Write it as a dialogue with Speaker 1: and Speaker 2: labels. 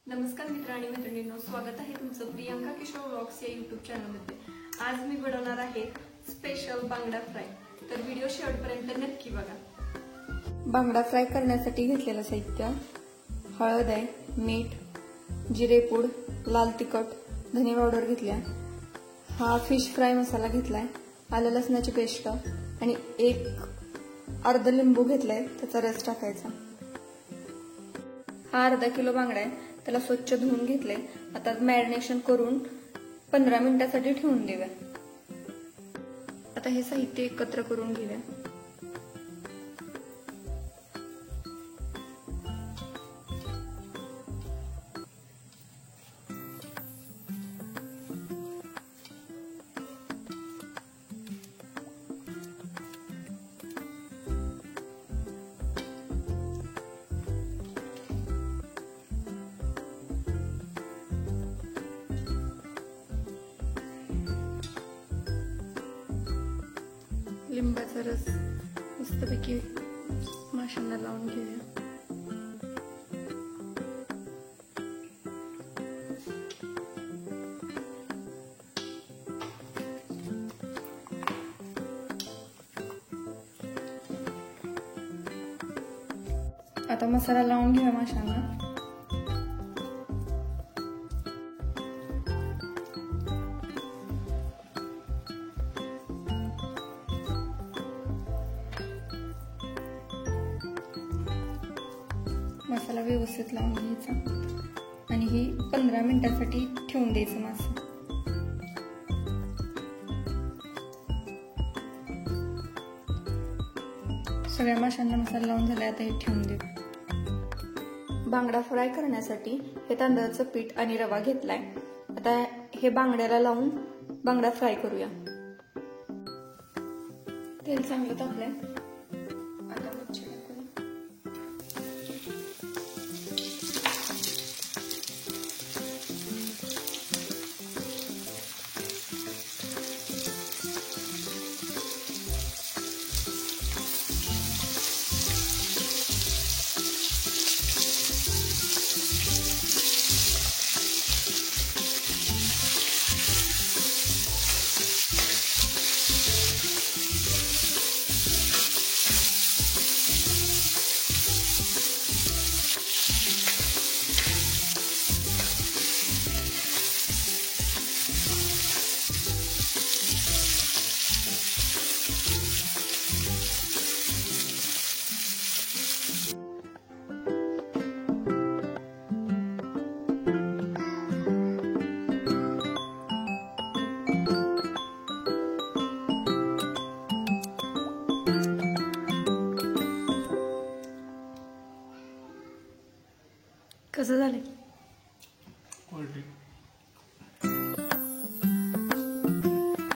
Speaker 1: नमस्कार मित्र आणि मैत्रिणींनो, स्वागत आहे तुमचं प्रियंका किशोर व्लॉग्स या यूट्यूब चॅनलमध्ये। आज मी बनवणार आहे स्पेशल बांगडा फ्राय, तर व्हिडिओ शेवटपर्यंत नक्की बघा। बांगडा फ्राय करण्यासाठी घेतलेलं साहित्य: हळद आहे, मीठ, जिरेपूड, लाल तिखट, धने पावडर घेतल्या, हा फिश फ्राय मसाला घेतलाय, आलं लसणाची पेस्ट आणि एक अर्ध लिंबू घेतलाय, त्याचा रस टाकायचा। हा अर्धा किलो बांगडा आहे, त्याला स्वच्छ धुवून घेतले। आता मॅरिनेशन करून 15 मिनिटांसाठी ठेवून देऊया। आता हे साहित्य एकत्र करून घेऊया। लिंबाचा रस मस्तपैकी माशांना लावून घेऊया। आता मसाला लावून घेऊया माशांना। मसाला व्यवस्थित लावून घ्यायचा आणि ही 15 मिनिटांसाठी ठेवून द्यायचं मासा। सगळ्या माशांना मसाला लावून झालाय, आता हे ठेवून देऊ। बांगडा फ्राय करण्यासाठी हे तांदळाचं पीठ आणि रवा घेतलाय। आता हे बांगड्याला लावून बांगडा फ्राय करूया। तेल चांगलं तापलंय, आता मच्छी टाकूया। कसं झालं?